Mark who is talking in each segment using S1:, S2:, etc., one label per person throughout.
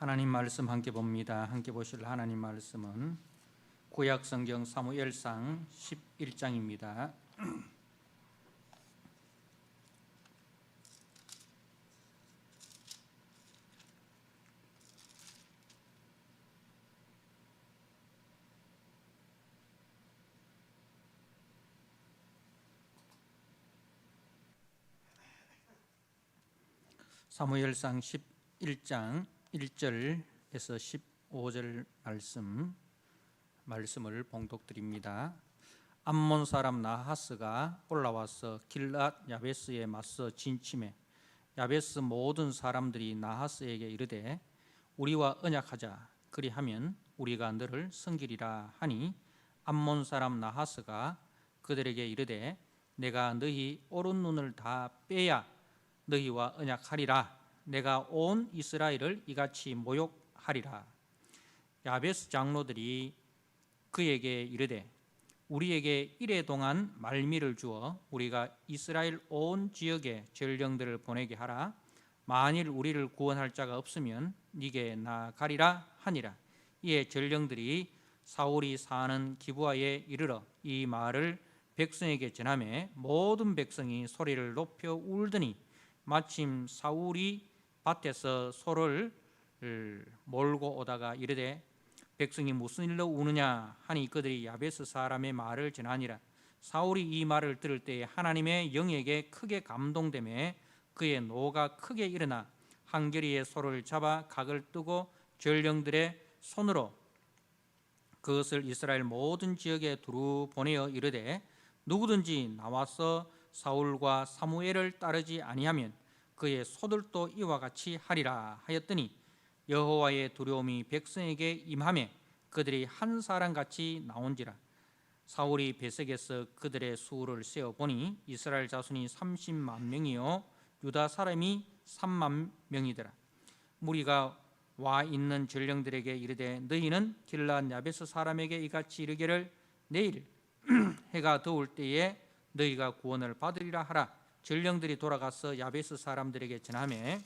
S1: 하나님 말씀 함께 봅니다. 함께 보실 하나님 말씀은 구약 성경 사무엘상 11장입니다. 사무엘상 11장 1절에서 15절 말씀을 봉독드립니다. 암몬 사람 나하스가 올라와서 길앗 야베스에 맞서 진침해 야베스 모든 사람들이 나하스에게 이르되 우리와 언약하자, 그리하면 우리가 너를 섬기리라 하니, 암몬 사람 나하스가 그들에게 이르되 내가 너희 오른 눈을 다 빼야 너희와 언약하리라. 내가 온 이스라엘을 이같이 모욕하리라. 야베스 장로들이 그에게 이르되 우리에게 이래 동안 말미를 주어 우리가 이스라엘 온 지역에 전령들을 보내게 하라. 만일 우리를 구원할 자가 없으면 네게 나가리라 하니라. 이에 전령들이 사울이 사는 기브아에 이르러 이 말을 백성에게 전하매 모든 백성이 소리를 높여 울더니 마침 사울이 밭에서 소를 몰고 오다가 이르되 백성이 무슨 일로 우느냐 하니 그들이 야베스 사람의 말을 전하니라. 사울이 이 말을 들을 때에 하나님의 영에게 크게 감동되매 그의 노가 크게 일어나 한겨리의 소를 잡아 각을 뜨고 전령들의 손으로 그것을 이스라엘 모든 지역에 두루 보내어 이르되 누구든지 나와서 사울과 사무엘을 따르지 아니하면 그의 소들도 이와 같이 하리라 하였더니 여호와의 두려움이 백성에게 임하매 그들이 한 사람같이 나온지라. 사울이 베색에서 그들의 수를 세어 보니 이스라엘 자손이 30만 명이요 유다 사람이 3만 명이더라. 무리가 와 있는 전령들에게 이르되 너희는 길앗 야베스 사람에게 이같이 이르기를 내일 해가 더울 때에 너희가 구원을 받으리라 하라. 전령들이 돌아가서 야베스 사람들에게 전하매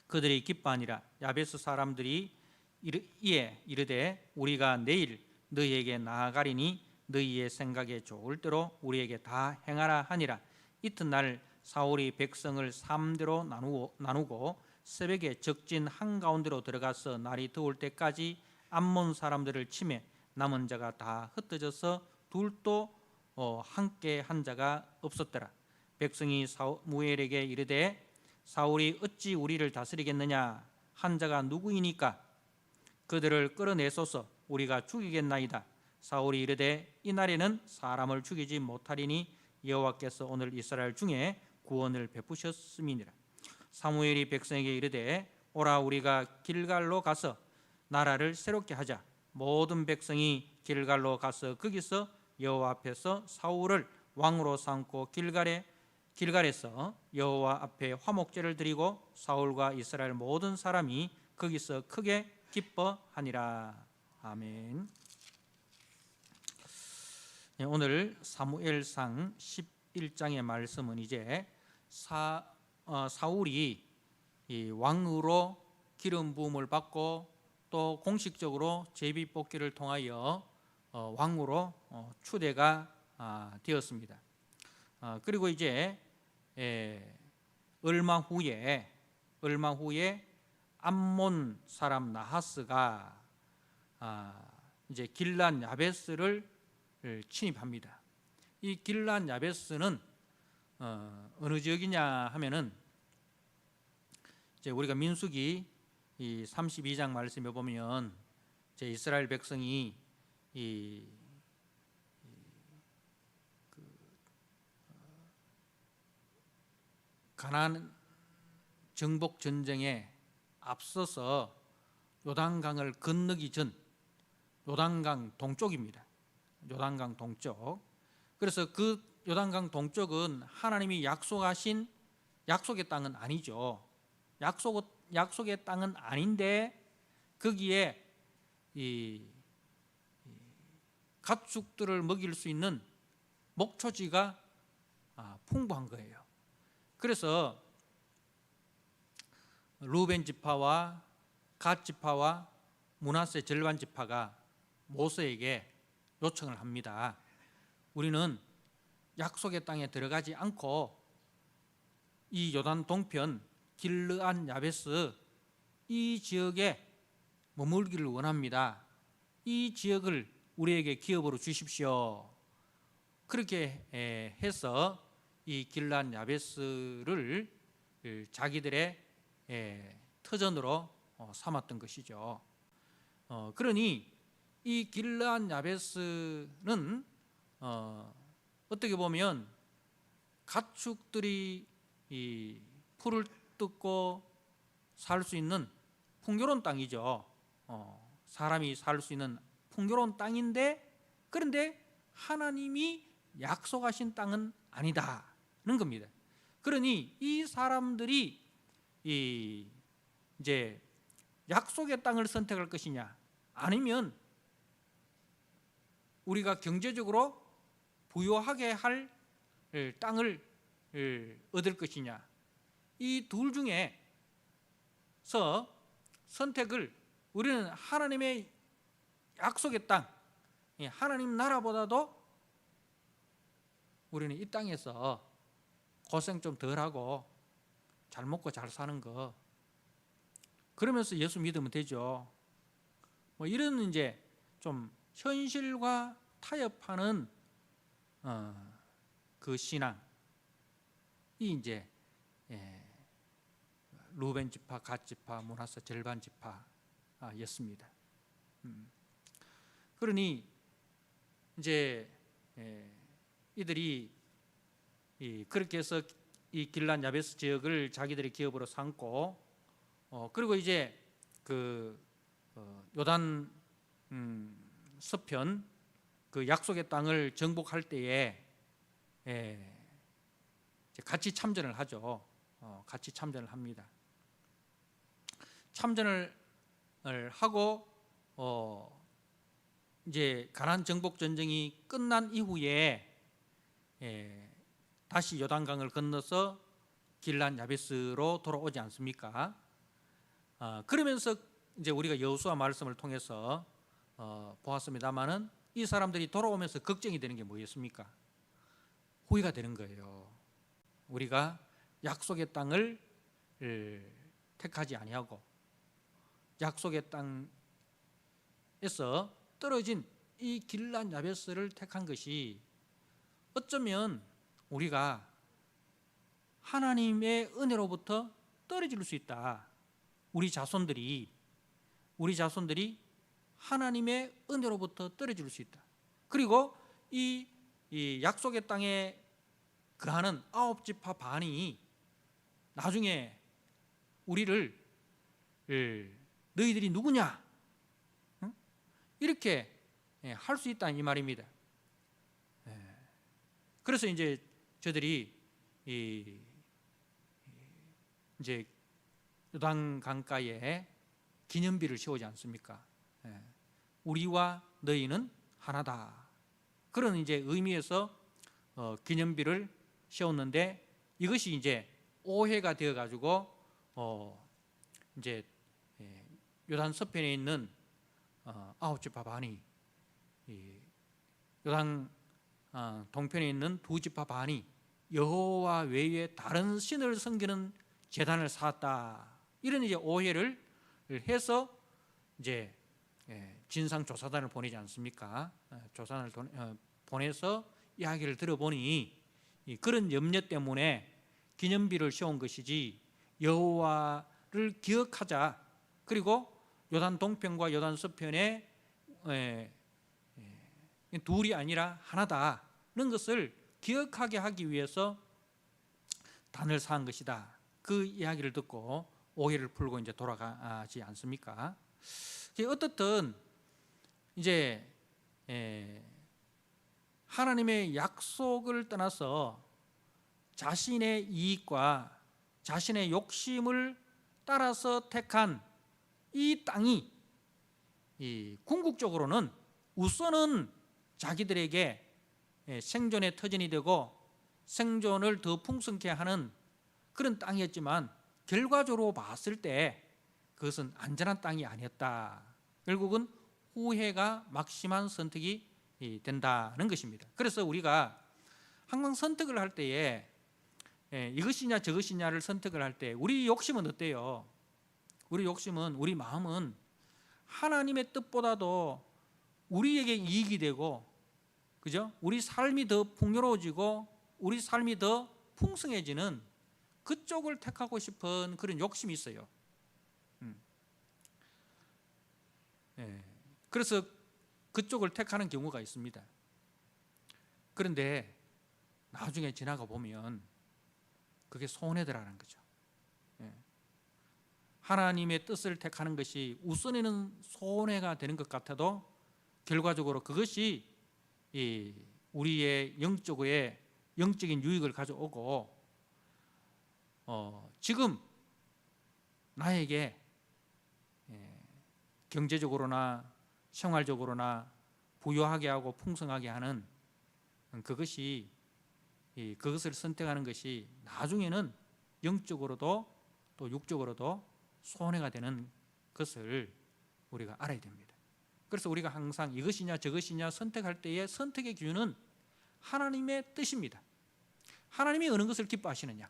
S1: 그들이 기뻐하니라. 야베스 사람들이 이에 이르되 우리가 내일 너희에게 나아가리니 너희의 생각에 좋을 대로 우리에게 다 행하라 하니라. 이튿날 사울이 백성을 3대로 나누고 새벽에 적진 한가운데로 들어가서 날이 더울 때까지 암몬 사람들을 치매 남은 자가 다 흩어져서 둘도 함께 한 자가 없었더라. 백성이 사무엘에게 이르되 사울이 어찌 우리를 다스리겠느냐, 한 자가 누구이니까 그들을 끌어내소서, 우리가 죽이겠나이다. 사울이 이르되 이날에는 사람을 죽이지 못하리니 여호와께서 오늘 이스라엘 중에 구원을 베푸셨음이니라. 사무엘이 백성에게 이르되 오라, 우리가 길갈로 가서 나라를 새롭게 하자. 모든 백성이 길갈로 가서 거기서 여호와 앞에서 사울을 왕으로 삼고 길갈에서 여호와 앞에 화목제를 드리고 사울과 이스라엘 모든 사람이 거기서 크게 기뻐하니라. 아멘. 오늘 사무엘상 11장의 말씀은 이제 사울이 왕으로 기름 부음을 받고 또 공식적으로 제비 뽑기를 통하여 왕으로 추대가 되었습니다. 그리고 이제 얼마 후에 암몬 사람 나하스가 이제 길앗 야베스를 침입합니다. 이 길앗 야베스는 어느 지역이냐 하면은 이제 우리가 민수기 이 32장 말씀에 보면 이제 이스라엘 백성이 가나안 정복 전쟁에 앞서서 요단강을 건너기 전 요단강 동쪽입니다. 요단강 동쪽. 그래서 그 요단강 동쪽은 하나님이 약속하신 약속의 땅은 아니죠. 약속의 땅은 아닌데 거기에 이 가축들을 먹일 수 있는 목초지가 풍부한 거예요. 그래서 루벤 지파와 갓 지파와 므낫세 절반 지파가 모세에게 요청을 합니다. 우리는 약속의 땅에 들어가지 않고 이 요단 동편 길르앗 야베스 이 지역에 머물기를 원합니다. 이 지역을 우리에게 기업으로 주십시오. 그렇게 해서 이 길르앗 야베스를 자기들의 터전으로 삼았던 것이죠. 그러니 이 길르앗 야베스는 어떻게 보면 가축들이 이 풀을 뜯고 살 수 있는 풍요로운 땅이죠. 사람이 살 수 있는 풍요로운 땅인데, 그런데 하나님이 약속하신 땅은 아니다는 겁니다. 그러니 이 사람들이 이제 약속의 땅을 선택할 것이냐, 아니면 우리가 경제적으로 부유하게 할 땅을 얻을 것이냐, 이 둘 중에서 선택을 우리는 하나님의 약속의 땅, 하나님 나라보다도 우리는 이 땅에서 고생 좀 덜하고 잘 먹고 잘 사는 거, 그러면서 예수 믿으면 되죠. 뭐 이런 이제 좀 현실과 타협하는 그 신앙이 이제 루벤 지파, 갓 지파, 므낫세 절반 지파였습니다. 그러니 이제 이들이 그렇게 해서 이 길르앗 야베스 지역을 자기들의 기업으로 삼고, 그리고 이제 그 요단 서편 그 약속의 땅을 정복할 때에 같이 참전을 하죠. 같이 참전을 합니다. 참전을 하고 이제 가나안 정복 전쟁이 끝난 이후에 다시 요단강을 건너서 길르앗 야베스로 돌아오지 않습니까? 그러면서 이제 우리가 여호수아 말씀을 통해서 보았습니다마는 이 사람들이 돌아오면서 걱정이 되는 게 뭐였습니까? 후회가 되는 거예요. 우리가 약속의 땅을 택하지 아니하고 약속의 땅에서 떨어진 이 길르앗 야베스를 택한 것이 어쩌면 우리가 하나님의 은혜로부터 떨어질 수 있다. 우리 자손들이 하나님의 은혜로부터 떨어질 수 있다. 그리고 이 약속의 땅에 거하는 9지파 반이 나중에 우리를 너희들이 누구냐? 이렇게 할 수 있다 이 말입니다. 그래서 이제 저들이 이제 요단 강가에 기념비를 세우지 않습니까? 우리와 너희는 하나다. 그런 이제 의미에서 기념비를 세웠는데, 이것이 이제 오해가 되어 가지고 이제 요단 서편에 있는 9지파 반이, 요단 동편에 있는 2지파 반이 여호와 외에 다른 신을 섬기는 제단을 쌓았다. 이런 이제 오해를 해서 이제 진상조사단을 보내지 않습니까? 조사단을 보내서 이야기를 들어보니 그런 염려 때문에 기념비를 세운 것이지, 여호와를 기억하자, 그리고 요단 동편과 요단 서편에 둘이 아니라 하나다는 것을 기억하게 하기 위해서 단을 쌓은 것이다. 그 이야기를 듣고 오해를 풀고 이제 돌아가지 않습니까? 어떻든 이제 하나님의 약속을 떠나서 자신의 이익과 자신의 욕심을 따라서 택한 이 땅이 궁극적으로는 우선은 자기들에게 생존의 터전이 되고 생존을 더 풍성케 하는 그런 땅이었지만, 결과적으로 봤을 때 그것은 안전한 땅이 아니었다. 결국은 후회가 막심한 선택이 된다는 것입니다. 그래서 우리가 항상 선택을 할 때에 이것이냐 저것이냐를 선택을 할 때 우리 욕심은 어때요? 우리 욕심은, 우리 마음은 하나님의 뜻보다도 우리에게 이익이 되고, 그죠? 우리 삶이 더 풍요로워지고 우리 삶이 더 풍성해지는 그쪽을 택하고 싶은 그런 욕심이 있어요. 그래서 그쪽을 택하는 경우가 있습니다. 그런데 나중에 지나가 보면 그게 손해더라는 거죠. 하나님의 뜻을 택하는 것이 우선에는 손해가 되는 것 같아도 결과적으로 그것이 우리의 영적인 유익을 가져오고, 지금 나에게 경제적으로나 생활적으로나 부유하게 하고 풍성하게 하는 그것을 선택하는 것이 나중에는 영적으로도 또 육적으로도 손해가 되는 것을 우리가 알아야 됩니다. 그래서 우리가 항상 이것이냐 저것이냐 선택할 때의 선택의 기준은 하나님의 뜻입니다. 하나님이 어느 것을 기뻐하시느냐,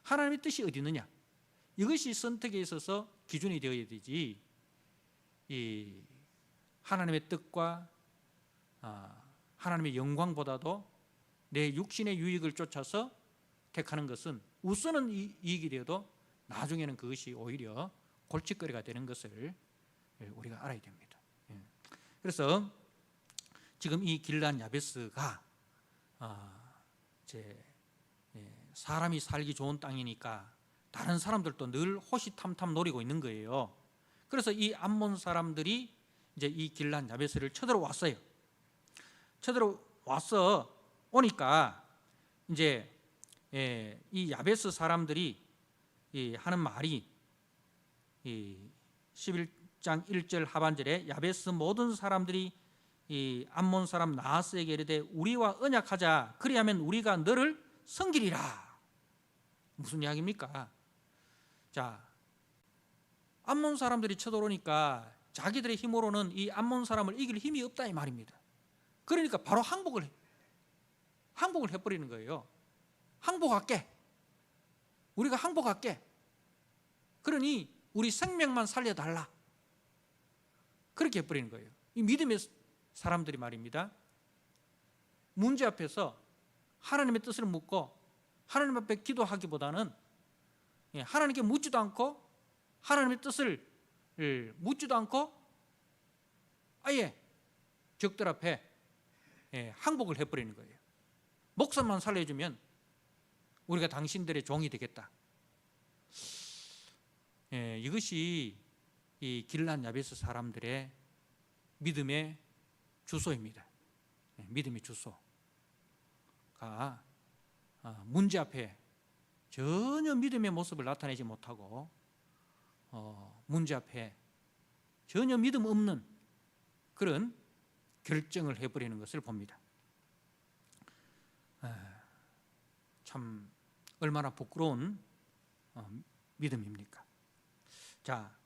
S1: 하나님의 뜻이 어디 있느냐, 이것이 선택에 있어서 기준이 되어야 되지, 이 하나님의 뜻과 하나님의 영광보다도 내 육신의 유익을 쫓아서 택하는 것은 우선은 이익이 되어도 나중에는 그것이 오히려 골칫거리가 되는 것을 우리가 알아야 됩니다. 그래서 지금 이 길르앗 야베스가 사람이 살기 좋은 땅이니까 다른 사람들도 늘 호시탐탐 노리고 있는 거예요. 그래서 이 암몬 사람들이 이제 이 길르앗 야베스를 쳐들어왔어요. 쳐들어와서 오니까 이제 이 야베스 사람들이 하는 말이 11장 1절 하반절에 야베스 모든 사람들이 이 암몬 사람 나하스에게 이르되 우리와 언약하자, 그리하면 우리가 너를 섬기리라. 무슨 이야기입니까? 자, 암몬 사람들이 쳐들어오니까 자기들의 힘으로는 이 암몬 사람을 이길 힘이 없다 이 말입니다. 그러니까 바로 항복을 해버리는 거예요. 항복할게. 우리가 항복할게. 그러니 우리 생명만 살려달라. 그렇게 해버리는 거예요. 이 믿음의 사람들이 말입니다. 문제 앞에서 하나님의 뜻을 묻고 하나님 앞에 기도하기보다는 하나님께 묻지도 않고 하나님의 뜻을 묻지도 않고 아예 적들 앞에 항복을 해버리는 거예요. 목숨만 살려주면 우리가 당신들의 종이 되겠다. 이것이 이 길르앗 야베스 사람들의 믿음의 주소입니다. 믿음의 주소가 문제 앞에 전혀 믿음의 모습을 나타내지 못하고 문제 앞에 전혀 믿음 없는 그런 결정을 해버리는 것을 봅니다. 참 얼마나 부끄러운 믿음입니까? 자,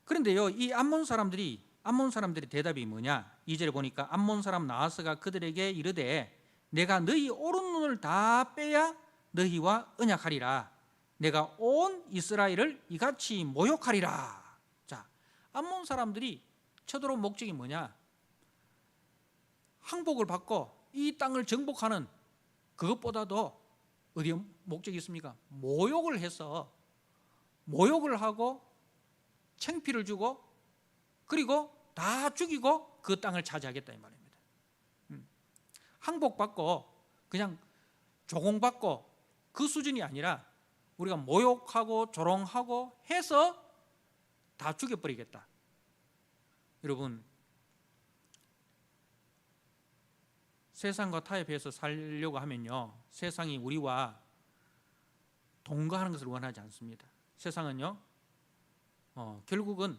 S1: 그런데요, 이 암몬 사람들의 대답이 뭐냐? 2절에 보니까 암몬 사람 나하스가 그들에게 이르되 내가 너희 오른 눈을 다 빼야 너희와 언약하리라. 내가 온 이스라엘을 이같이 모욕하리라. 자, 암몬 사람들이 쳐들어온 목적이 뭐냐? 항복을 받고 이 땅을 정복하는 그것보다도 어디에 목적이 있습니까? 모욕을 해서 모욕을 하고 창피를 주고 그리고 다 죽이고 그 땅을 차지하겠다 이 말입니다. 항복받고 그냥 조공받고 그 수준이 아니라 우리가 모욕하고 조롱하고 해서 다 죽여버리겠다. 여러분, 세상과 타협해서 살려고 하면요, 세상이 우리와 동거하는 것을 원하지 않습니다. 세상은요, 결국은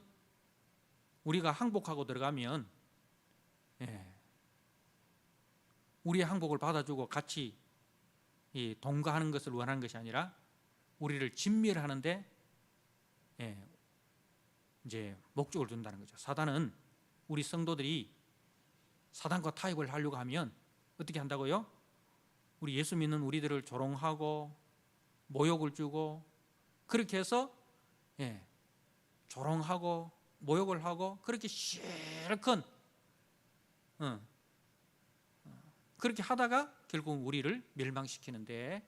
S1: 우리가 항복하고 들어가면 우리의 항복을 받아주고 같이 동거하는 것을 원하는 것이 아니라 우리를 진멸하는데 이제 목적을 둔다는 거죠. 사단은 우리 성도들이 사단과 타협을 하려고 하면 어떻게 한다고요? 우리 예수 믿는 우리들을 조롱하고 모욕을 주고 그렇게 해서 조롱하고 모욕을 하고 그렇게 실컷 그렇게 하다가 결국 우리를 멸망시키는데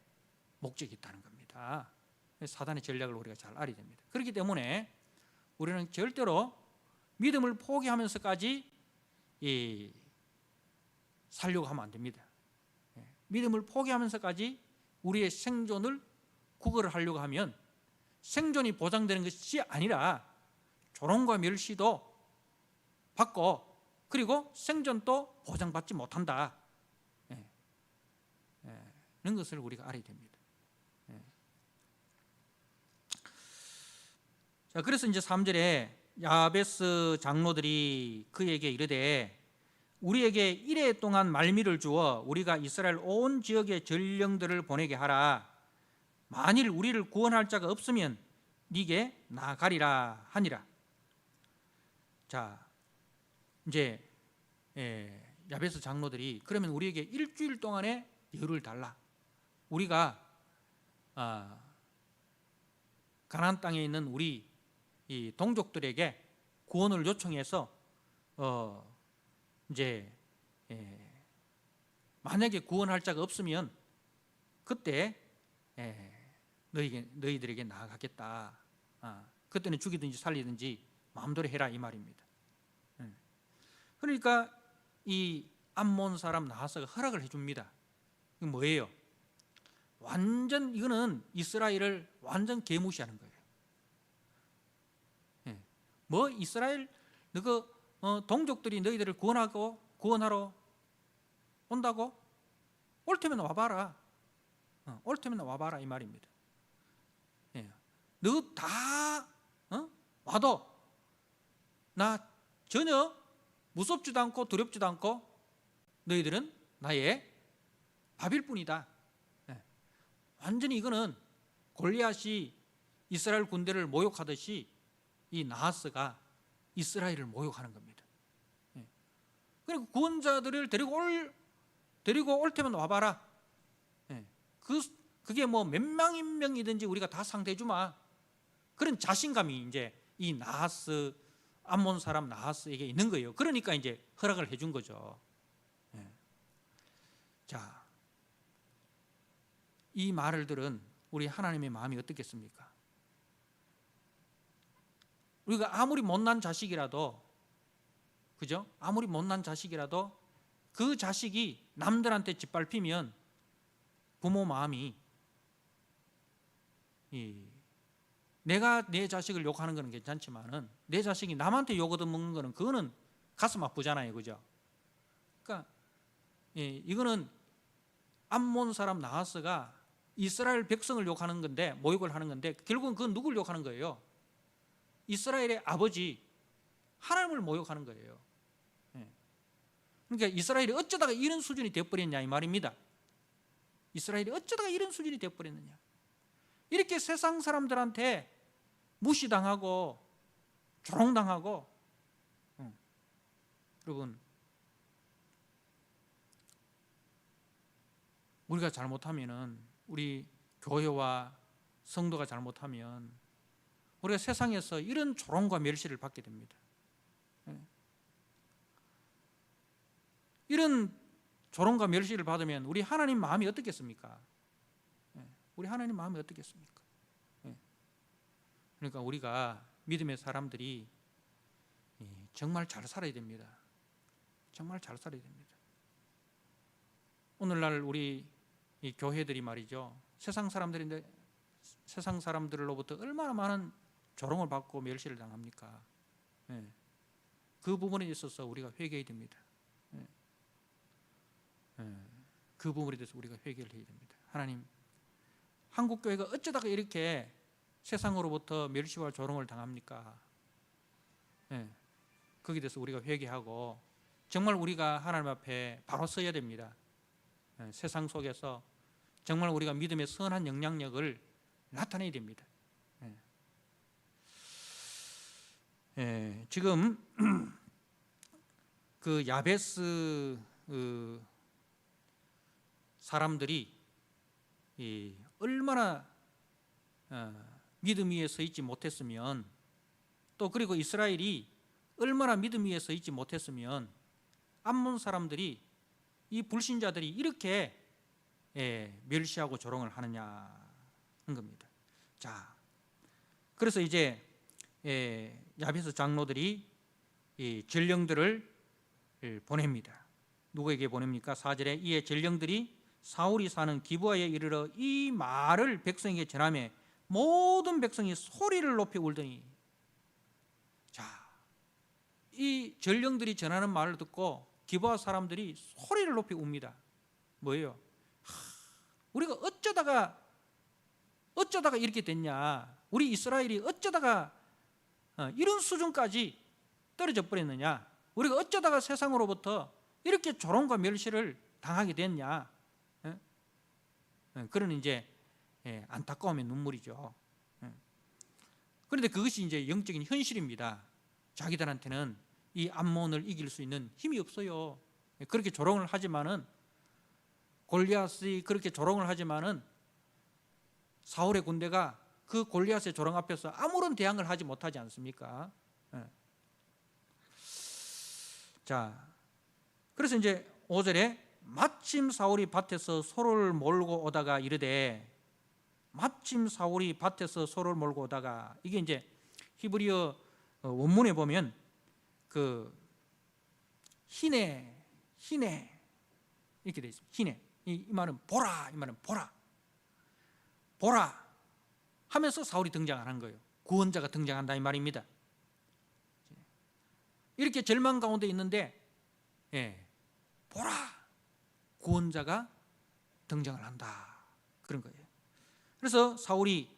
S1: 목적이 있다는 겁니다. 사단의 전략을 우리가 잘 알아야 됩니다. 그렇기 때문에 우리는 절대로 믿음을 포기하면서까지 살려고 하면 안 됩니다. 믿음을 포기하면서까지 우리의 생존을 구걸을 하려고 하면 생존이 보장되는 것이 아니라 조롱과 멸시도 받고 그리고 생존도 보장받지 못한다. 이런 것을 우리가 알아야 됩니다. 자, 그래서 이제 3절에 야베스 장로들이 그에게 이르되 우리에게 이레 동안 말미를 주어 우리가 이스라엘 온 지역의 전령들을 보내게 하라. 만일 우리를 구원할 자가 없으면 네게 나가리라 하니라. 자, 이제 야베스 장로들이 그러면 우리에게 일주일 동안의 여유를 달라. 우리가 가나안 땅에 있는 우리 이 동족들에게 구원을 요청해서 이제 만약에 구원할 자가 없으면 그때 너희들에게 나아가겠다. 그때는 죽이든지 살리든지 마음대로 해라 이 말입니다. 그러니까 이 암몬 사람 나하스가 허락을 해줍니다. 이거 뭐예요? 완전 이거는 이스라엘을 완전 개무시하는 거예요. 뭐 이스라엘 너그 동족들이 너희들을 구원하러 온다고? 올 테면 와봐라. 올 테면 와봐라 이 말입니다. 너 다 와도 나 전혀 무섭지도 않고 두렵지도 않고 너희들은 나의 밥일 뿐이다. 완전히 이거는 골리앗이 이스라엘 군대를 모욕하듯이 이 나하스가 이스라엘을 모욕하는 겁니다. 그리고 구원자들을 데리고 올 테면 와봐라. 그게 뭐 몇 명이든지 우리가 다 상대해 주마. 그런 자신감이 이제 이 나하스 암몬 사람 나하스에게 있는 거예요. 그러니까 이제 허락을 해준 거죠. 자, 이 말을 들은 우리 하나님의 마음이 어떻겠습니까? 우리가 아무리 못난 자식이라도, 그죠? 아무리 못난 자식이라도 그 자식이 남들한테 짓밟히면 부모 마음이 내가 내 자식을 욕하는 건 괜찮지만은 내 자식이 남한테 욕 얻어먹는 거는 그거는 가슴 아프잖아요, 그죠? 그러니까 이거는 암몬 사람 나하스가 이스라엘 백성을 욕하는 건데, 모욕을 하는 건데 결국은 그건 누굴 욕하는 거예요? 이스라엘의 아버지 하나님을 모욕하는 거예요. 그러니까 이스라엘이 어쩌다가 이런 수준이 되어버렸냐 이 말입니다. 이스라엘이 어쩌다가 이런 수준이 되어버렸느냐. 이렇게 세상 사람들한테 무시당하고 조롱당하고, 여러분 우리가 잘못하면은, 우리 교회와 성도가 잘못하면 우리가 세상에서 이런 조롱과 멸시를 받게 됩니다. 이런 조롱과 멸시를 받으면 우리 하나님 마음이 어떻겠습니까? 우리 하나님 마음이 어떻겠습니까? 그러니까 우리가 믿음의 사람들이 정말 잘 살아야 됩니다. 정말 잘 살아야 됩니다. 오늘날 우리 이 교회들이 말이죠, 세상 사람들인데 세상 사람들로부터 얼마나 많은 조롱을 받고 멸시를 당합니까? 그 부분에 있어서 우리가 회개해야 됩니다. 그 부분에 대해서 우리가 회개를 해야 됩니다. 하나님, 한국 교회가 어쩌다가 이렇게 세상으로부터 멸시와 조롱을 당합니까? 거기에 대해서 우리가 회개하고 정말 우리가 하나님 앞에 바로 서야 됩니다. 세상 속에서 정말 우리가 믿음의 선한 영향력을 나타내야 됩니다. 지금 그 야베스 사람들이 얼마나 믿음 위에 서 있지 못했으면, 또 그리고 이스라엘이 얼마나 믿음 위에 서 있지 못했으면 암몬 사람들이, 이 불신자들이 이렇게 멸시하고 조롱을 하느냐 하는 겁니다. 자, 그래서 이제 야베스 장로들이 이 전령들을 보냅니다. 누구에게 보냅니까? 4절에 이에 전령들이 사울이 사는 기브아에 이르러 이 말을 백성에게 전하매 모든 백성이 소리를 높여 울더니. 자, 이 전령들이 전하는 말을 듣고 기브아 사람들이 소리를 높여 웁니다. 뭐예요? 우리가 어쩌다가 이렇게 됐냐? 우리 이스라엘이 어쩌다가 이런 수준까지 떨어져 버렸느냐? 우리가 어쩌다가 세상으로부터 이렇게 조롱과 멸시를 당하게 됐냐? 그런 이제 안타까움의 눈물이죠. 그런데 그것이 이제 영적인 현실입니다. 자기들한테는 이 암몬을 이길 수 있는 힘이 없어요. 그렇게 조롱을 하지만은, 골리앗이 그렇게 조롱을 하지만은 사울의 군대가 그 골리앗의 조롱 앞에서 아무런 대항을 하지 못하지 않습니까? 자, 그래서 이제 5절에 마침 사울이 밭에서 소를 몰고 오다가 이르되, 마침 사울이 밭에서 소를 몰고 오다가, 이게 이제 히브리어 원문에 보면 그 희네 이렇게 되어 있습니다. 희네, 이 말은 보라, 이 말은 보라 하면서 사울이 등장하는 거예요. 구원자가 등장한다 이 말입니다. 이렇게 절망 가운데 있는데 보라, 구원자가 등장을 한다, 그런 거예요. 그래서 사울이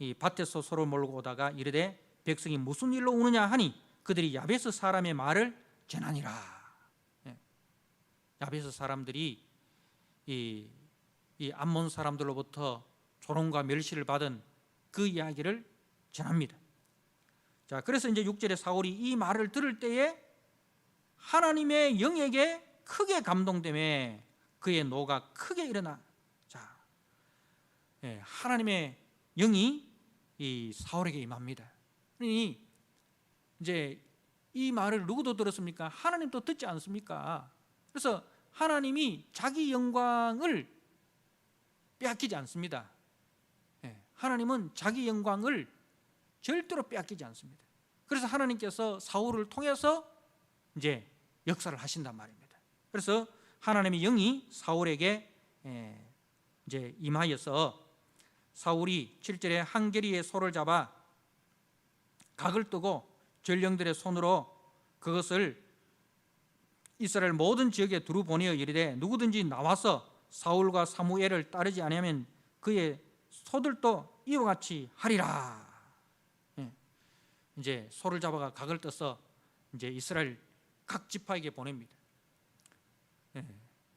S1: 이 밭에서 소를 몰고 오다가 이르되 백성이 무슨 일로 우느냐 하니 그들이 야베스 사람의 말을 전하니라. 야베스 사람들이 이 암몬 사람들로부터 조롱과 멸시를 받은 그 이야기를 전합니다. 자, 그래서 이제 6절에 사울이 이 말을 들을 때에 하나님의 영에게 크게 감동되매 그의 노가 크게 일어나. 자, 하나님의 영이 이 사울에게 임합니다. 그러니 이제 이 말을 누구도 들었습니까? 하나님도 듣지 않습니까? 그래서 하나님이 자기 영광을 빼앗기지 않습니다. 하나님은 자기 영광을 절대로 빼앗기지 않습니다. 그래서 하나님께서 사울을 통해서 이제 역사를 하신단 말입니다. 그래서 하나님의 영이 사울에게 이제 임하여서 사울이 7절에 한계리의 소를 잡아 각을 뜨고 전령들의 손으로 그것을 이스라엘 모든 지역에 두루 보내어 이르되 누구든지 나와서 사울과 사무엘을 따르지 아니하면 그의 소들도 이와 같이 하리라. 이제 소를 잡아가 각을 떠서 이제 이스라엘 각 지파에게 보냅니다.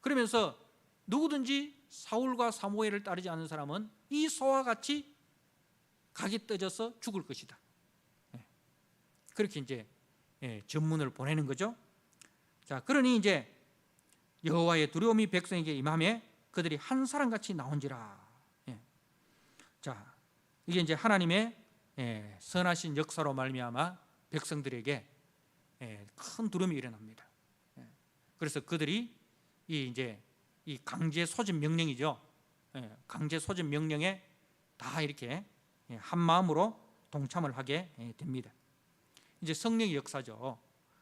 S1: 그러면서 누구든지 사울과 사무엘을 따르지 않는 사람은 이 소와 같이 각이 떠져서 죽을 것이다. 그렇게 이제 전문을 보내는 거죠. 자, 그러니 이제 여호와의 두려움이 백성에게 임하매 그들이 한 사람같이 나온지라. 자, 이게 이제 하나님의 선하신 역사로 말미암아 백성들에게 큰 두려움이 일어납니다. 그래서 그들이 이제 이 강제 소집 명령이죠. 강제 소집 명령에 다 이렇게 한 마음으로 동참을 하게 됩니다. 이제 성령의 역사죠.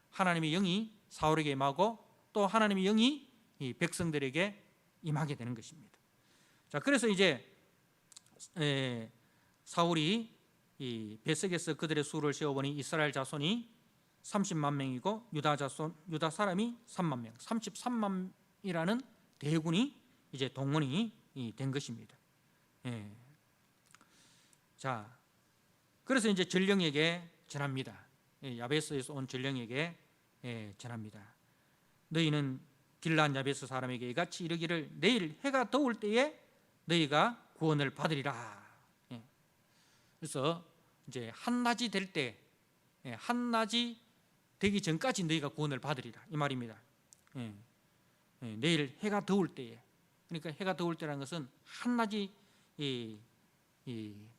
S1: 하나님의 영이 사울에게 임하고 또 하나님의 영이 이 백성들에게 임하게 되는 것입니다. 자, 그래서 이제 사울이 이 벳색에서 그들의 수를 세어보니 이스라엘 자손이 30만 명이고 유다 사람이 3만 명, 33만이라는 대군이 이제 동원이 된 것입니다. 자, 그래서 이제 전령에게 전합니다. 야베스에서 온 전령에게 전합니다. 너희는 길르앗 야베스 사람에게 이같이 이르기를 내일 해가 더울 때에 너희가 구원을 받으리라. 그래서 이제 한낮이 될 때, 한낮이 되기 전까지 너희가 구원을 받으리라 이 말입니다. 내일 해가 더울 때에, 그러니까 해가 더울 때라는 것은 한낮이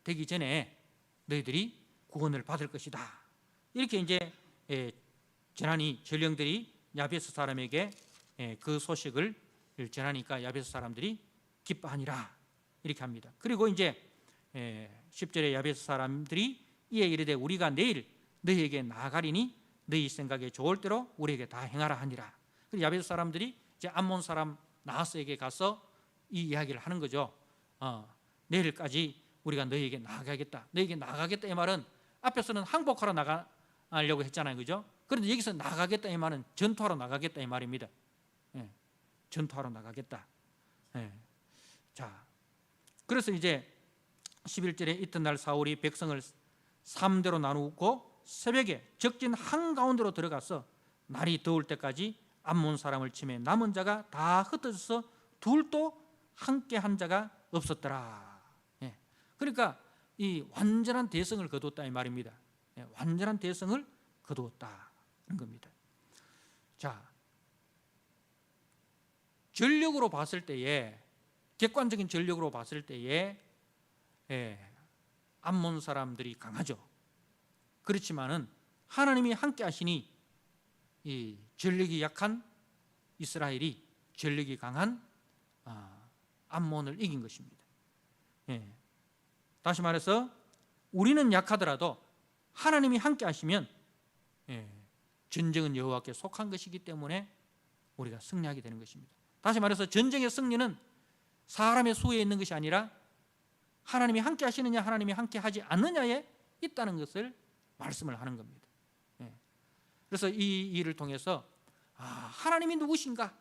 S1: 되기 전에 너희들이 구원을 받을 것이다. 이렇게 이제 전하니 전령들이 야베스 사람에게 그 소식을 전하니까 야베스 사람들이 기뻐하니라 이렇게 합니다. 그리고 이제 10절에 야베스 사람들이 이에 이르되 우리가 내일 너희에게 나아가리니 너희 생각에 좋을 대로 우리에게 다 행하라 하니라. 그래서 야베스 사람들이 이제 암몬 사람 나하스에게 가서 이 이야기를 하는 거죠. 내일까지 우리가 너희에게 나아가겠다. 너희에게 나아가겠다 이 말은 앞에서는 항복하러 나가려고 했잖아요, 그죠? 그런데 여기서 나가겠다 이 말은 전투하러 나가겠다 이 말입니다. 전투하러 나가겠다. 자, 그래서 이제 11절에 이튿날 사울이 백성을 3대로 나누고 새벽에 적진 한가운데로 들어가서 날이 더울 때까지 암몬 사람을 치매 남은 자가 다 흩어져서 둘도 함께 한 자가 없었더라. 그러니까 이 완전한 대성을 거두었다 이 말입니다. 완전한 대성을 거두었다는 겁니다. 자, 전력으로 봤을 때에, 객관적인 전력으로 봤을 때에 암몬 사람들이 강하죠. 그렇지만은 하나님이 함께 하시니 이 전력이 약한 이스라엘이 전력이 강한 암몬을 이긴 것입니다. 다시 말해서 우리는 약하더라도 하나님이 함께 하시면 전쟁은 여호와께 속한 것이기 때문에 우리가 승리하게 되는 것입니다. 다시 말해서 전쟁의 승리는 사람의 수에 있는 것이 아니라 하나님이 함께 하시느냐 하나님이 함께 하지 않느냐에 있다는 것을 말씀을 하는 겁니다. 그래서 이 일을 통해서 하나님이 누구신가,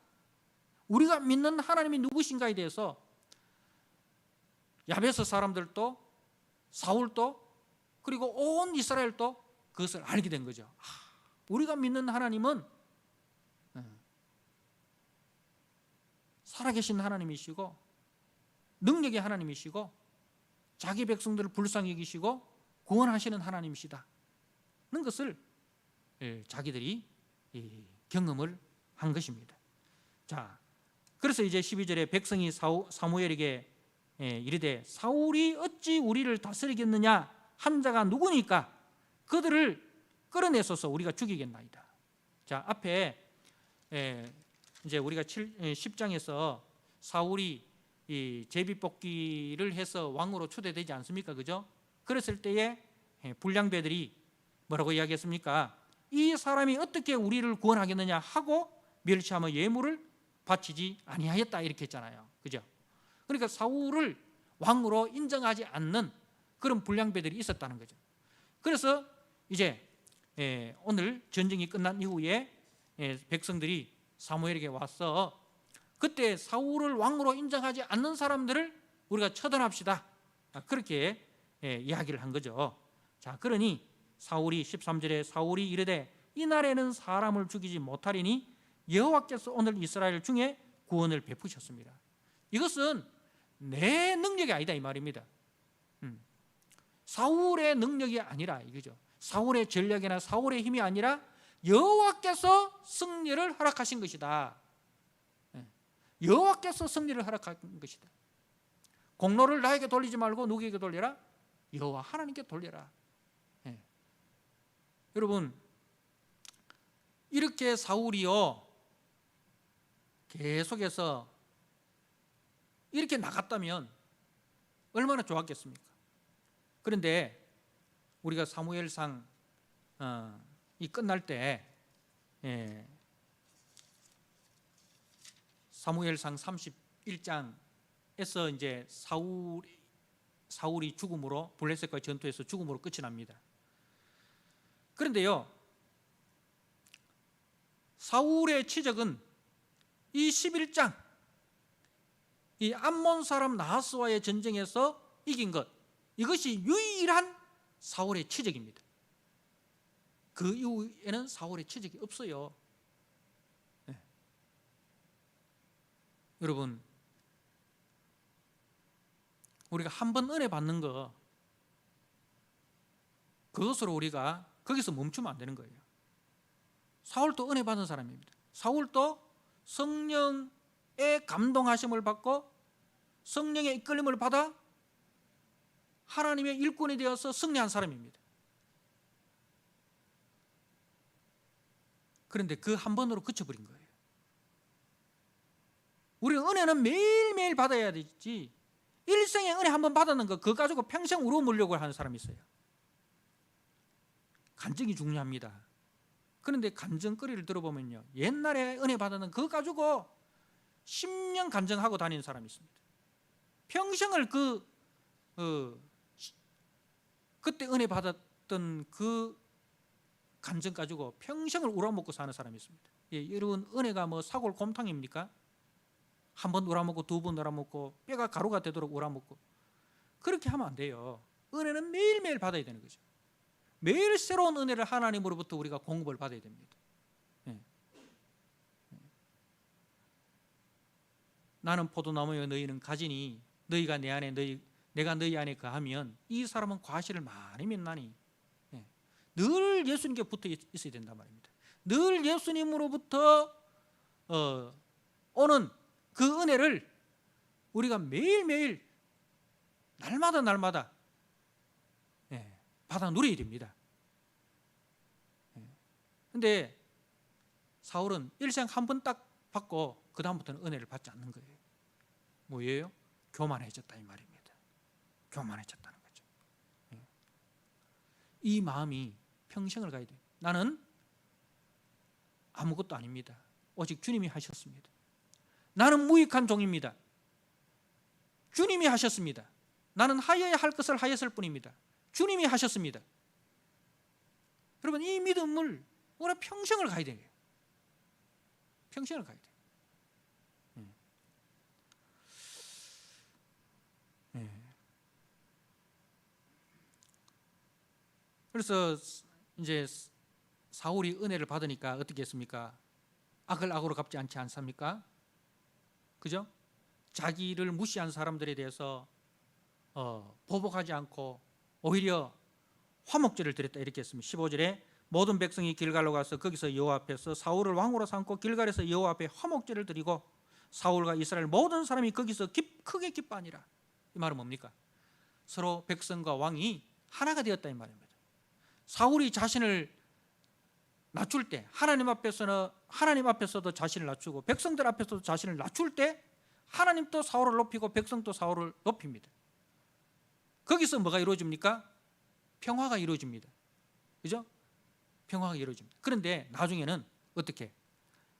S1: 우리가 믿는 하나님이 누구신가에 대해서 야베스 사람들도 사울도 그리고 온 이스라엘도 그것을 알게 된 거죠. 우리가 믿는 하나님은 살아계신 하나님이시고 능력의 하나님이시고 자기 백성들을 불쌍히 여기시고 구원하시는 하나님이시다 는 것을 자기들이 경험을 한 것입니다. 자, 그래서 이제 12절에 백성이 사무엘에게 이르되 사울이 어찌 우리를 다스리겠느냐, 한 자가 누구니까 그들을 끌어내소서 우리가 죽이겠나이다. 자, 앞에 이제 우리가 10장에서 사울이 이 제비뽑기를 해서 왕으로 초대되지 않습니까? 그죠? 그랬을 때에 불량배들이 뭐라고 이야기했습니까? 이 사람이 어떻게 우리를 구원하겠느냐 하고 멸시하며 예물을 바치지 아니하였다 이렇게 했잖아요. 그죠? 그러니까 사울을 왕으로 인정하지 않는 그런 불량배들이 있었다는 거죠. 그래서 이제 오늘 전쟁이 끝난 이후에 백성들이 사무엘에게 와서 그때 사울을 왕으로 인정하지 않는 사람들을 우리가 처단합시다, 그렇게 이야기를 한 거죠. 자, 그러니 사울이 13절에 사울이 이르되 이날에는 사람을 죽이지 못하리니 여호와께서 오늘 이스라엘 중에 구원을 베푸셨습니다. 이것은 내 능력이 아니다 이 말입니다. 사울의 능력이 아니라 이거죠. 사울의 전략이나 사울의 힘이 아니라 여호와께서 승리를 허락하신 것이다. 여호와께서 승리를 허락한 것이다. 공로를 나에게 돌리지 말고 누구에게 돌려라? 여호와 하나님께 돌려라. 여러분, 이렇게 사울이요 계속해서 이렇게 나갔다면 얼마나 좋았겠습니까? 그런데 우리가 사무엘상 이 끝날 때 사무엘상 31장에서 이제 사울이 죽음으로 블레셋과의 전투에서 죽음으로 끝이 납니다. 그런데요, 사울의 치적은 이 11장 이 암몬 사람 나하스와의 전쟁에서 이긴 것, 이것이 유일한 사울의 치적입니다. 그 이후에는 사울의 치적이 없어요. 여러분, 우리가 한 번 은혜 받는 거 그것으로 우리가 거기서 멈추면 안 되는 거예요. 사울도 은혜 받은 사람입니다. 사울도 성령의 감동하심을 받고 성령의 이끌림을 받아 하나님의 일꾼이 되어서 승리한 사람입니다. 그런데 그 한 번으로 그쳐버린 거예요. 우리는 은혜는 매일매일 받아야 되지, 일생에 은혜 한 번 받았는 거 그거 가지고 평생 울어물려고 하는 사람이 있어요. 간증이 중요합니다. 그런데 간증거리를 들어보면요, 옛날에 은혜 받았는 그거 가지고 10년 간증하고 다니는 사람이 있습니다. 평생을 그때 은혜 받았던 그 간증 가지고 평생을 울어먹고 사는 사람이 있습니다. 예, 여러분, 은혜가 뭐 사골 곰탕입니까? 한 번 울어먹고 두 번 울어먹고 뼈가 가루가 되도록 울어먹고, 그렇게 하면 안 돼요. 은혜는 매일매일 받아야 되는 거죠. 매일 새로운 은혜를 하나님으로부터 우리가 공급을 받아야 됩니다. 예. 나는 포도나무여 너희는 가지니 너희가 내 안에 내가 너희 안에 거하면 이 사람은 과실을 많이 맺나니. 예. 늘 예수님께 붙어 있어야 된단 말입니다. 늘 예수님으로부터 오는 그 은혜를 우리가 매일매일 날마다 받아 누려야 됩니다. 그런데 사울은 일생 한 번 딱 받고 그 다음부터는 은혜를 받지 않는 거예요. 뭐예요? 교만해졌다 이 말입니다. 교만해졌다는 거죠. 이 마음이 평생을 가야 돼요. 나는 아무것도 아닙니다. 오직 주님이 하셨습니다. 나는 무익한 종입니다. 주님이 하셨습니다. 나는 하여야 할 것을 하였을 뿐입니다. 주님이 하셨습니다. 여러분, 이 믿음을 우리가 평생을 가야 돼요. 평생을 가야 돼요. 그래서 이제 사울이 은혜를 받으니까 어떻게 했습니까? 악을 악으로 갚지 않지 않습니까? 그죠? 자기를 무시한 사람들에 대해서 보복하지 않고 오히려 화목제를 드렸다 이렇게 했습니다. 15절에 모든 백성이 길갈로 가서 거기서 여호와 앞에서 사울을 왕으로 삼고 길갈에서 여호와 앞에 화목제를 드리고 사울과 이스라엘 모든 사람이 거기서 크게 기뻐하니라. 이 말은 뭡니까? 서로 백성과 왕이 하나가 되었다 이 말입니다. 사울이 자신을 낮출 때 하나님 앞에서도 자신을 낮추고 백성들 앞에서도 자신을 낮출 때 하나님도 사울을 높이고 백성도 사울을 높입니다. 거기서 뭐가 이루어집니까? 평화가 이루어집니다. 그죠? 평화가 이루어집니다. 그런데 나중에는 어떻게?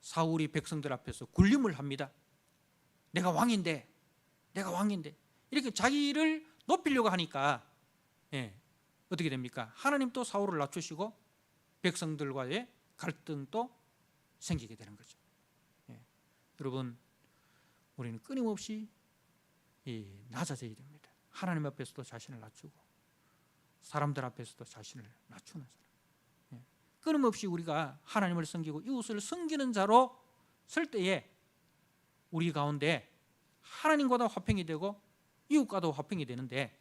S1: 사울이 백성들 앞에서 군림을 합니다. 내가 왕인데 이렇게 자기를 높이려고 하니까 어떻게 됩니까? 하나님도 사울을 낮추시고 백성들과의 갈등도 생기게 되는 거죠. 여러분, 우리는 끊임없이 낮아져야 됩니다. 하나님 앞에서도 자신을 낮추고 사람들 앞에서도 자신을 낮추는 사람. 끊임없이 우리가 하나님을 섬기고 이웃을 섬기는 자로 설 때에 우리 가운데 하나님과도 화평이 되고 이웃과도 화평이 되는데,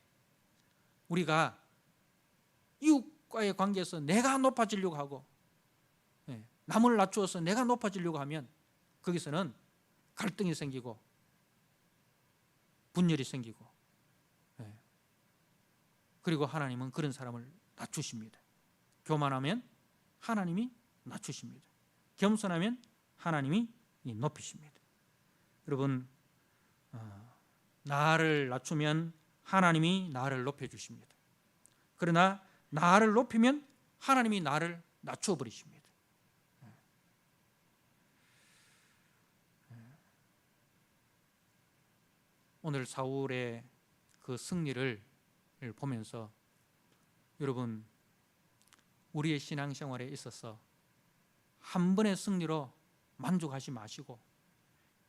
S1: 우리가 이웃과의 관계에서 내가 높아지려고 하고 남을 낮추어서 내가 높아지려고 하면 거기서는 갈등이 생기고 분열이 생기고, 그리고 하나님은 그런 사람을 낮추십니다. 교만하면 하나님이 낮추십니다. 겸손하면 하나님이 높이십니다. 여러분, 나를 낮추면 하나님이 나를 높여주십니다. 그러나 나를 높이면 하나님이 나를 낮추어 버리십니다. 오늘 사울의 그 승리를 보면서 여러분, 우리의 신앙생활에 있어서 한 번의 승리로 만족하지 마시고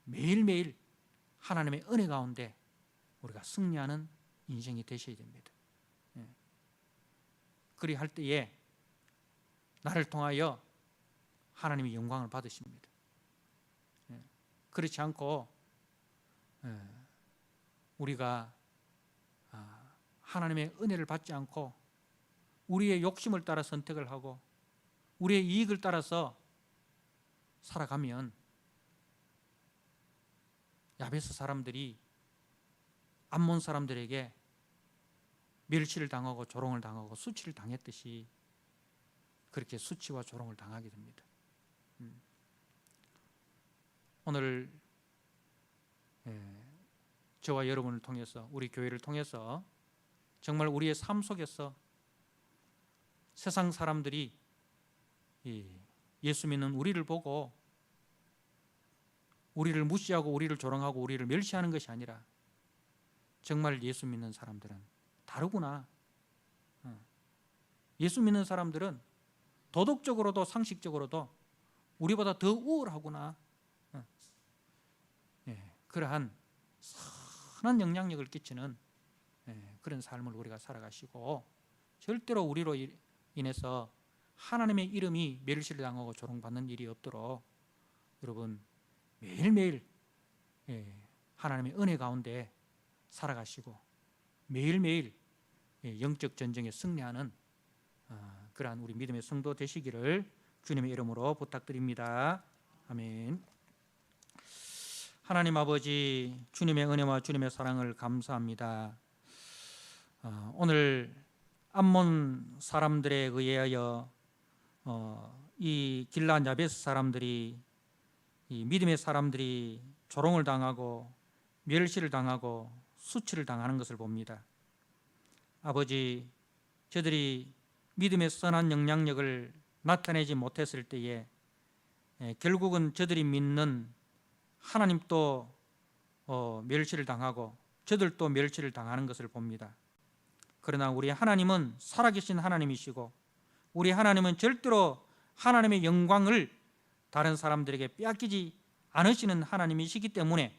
S1: 매일매일 하나님의 은혜 가운데 우리가 승리하는 인생이 되셔야 됩니다. 그리할 때에 나를 통하여 하나님이 영광을 받으십니다. 그렇지 않고 우리가 하나님의 은혜를 받지 않고 우리의 욕심을 따라 선택을 하고 우리의 이익을 따라서 살아가면 야베스 사람들이 암몬 사람들에게 멸시를 당하고 조롱을 당하고 수치를 당했듯이 그렇게 수치와 조롱을 당하게 됩니다. 오늘 저와 여러분을 통해서 우리 교회를 통해서 정말 우리의 삶 속에서 세상 사람들이 예수 믿는 우리를 보고 우리를 무시하고 우리를 조롱하고 우리를 멸시하는 것이 아니라 정말 예수 믿는 사람들은 다르구나. 예수 믿는 사람들은 도덕적으로도 상식적으로도 우리보다 더 우월하구나. 그러한 선한 영향력을 끼치는 그런 삶을 우리가 살아가시고 절대로 우리로 인해서 하나님의 이름이 멸시를 당하고 조롱받는 일이 없도록 여러분 매일매일 하나님의 은혜 가운데 살아가시고 매일매일 영적 전쟁에 승리하는 그러한 우리 믿음의 성도 되시기를 주님의 이름으로 부탁드립니다. 아멘. 하나님 아버지, 주님의 은혜와 주님의 사랑을 감사합니다. 오늘 암몬 사람들에 의하여 이 길앗 야베스 사람들이, 이 믿음의 사람들이 조롱을 당하고 멸시를 당하고 수치를 당하는 것을 봅니다. 아버지, 저들이 믿음의 선한 영향력을 나타내지 못했을 때에 결국은 저들이 믿는 하나님도 멸시를 당하고 저들도 멸시를 당하는 것을 봅니다. 그러나 우리 하나님은 살아계신 하나님이시고 우리 하나님은 절대로 하나님의 영광을 다른 사람들에게 빼앗기지 않으시는 하나님이시기 때문에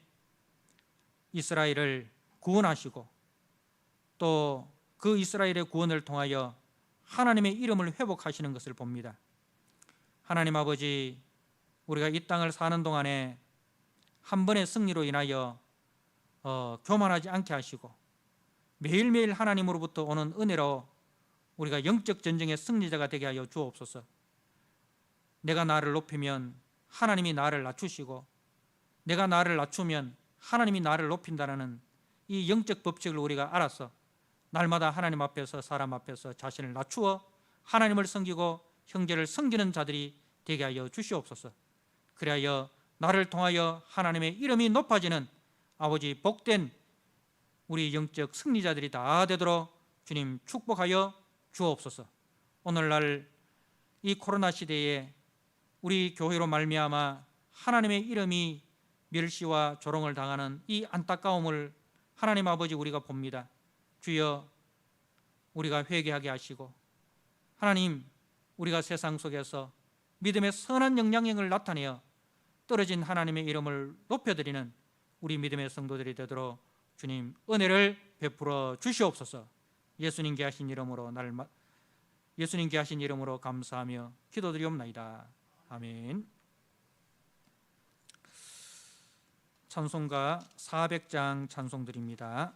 S1: 이스라엘을 구원하시고 또 그 이스라엘의 구원을 통하여 하나님의 이름을 회복하시는 것을 봅니다. 하나님 아버지, 우리가 이 땅을 사는 동안에 한 번의 승리로 인하여 교만하지 않게 하시고 매일매일 하나님으로부터 오는 은혜로 우리가 영적 전쟁의 승리자가 되게 하여 주옵소서. 내가 나를 높이면 하나님이 나를 낮추시고 내가 나를 낮추면 하나님이 나를 높인다는 이 영적 법칙을 우리가 알아서 날마다 하나님 앞에서 사람 앞에서 자신을 낮추어 하나님을 섬기고 형제를 섬기는 자들이 되게 하여 주시옵소서. 그리하여 나를 통하여 하나님의 이름이 높아지는 아버지 복된 우리 영적 승리자들이 다 되도록 주님 축복하여 주옵소서. 오늘날 이 코로나 시대에 우리 교회로 말미암아 하나님의 이름이 멸시와 조롱을 당하는 이 안타까움을 하나님 아버지 우리가 봅니다. 주여, 우리가 회개하게 하시고 하나님, 우리가 세상 속에서 믿음의 선한 영향력을 나타내어 떨어진 하나님의 이름을 높여드리는 우리 믿음의 성도들이 되도록 주님 은혜를 베풀어 주시옵소서. 예수님께 하신 이름으로 예수님께 하신 이름으로 감사하며 기도드리옵나이다. 아멘. 찬송가 400장 찬송드립니다.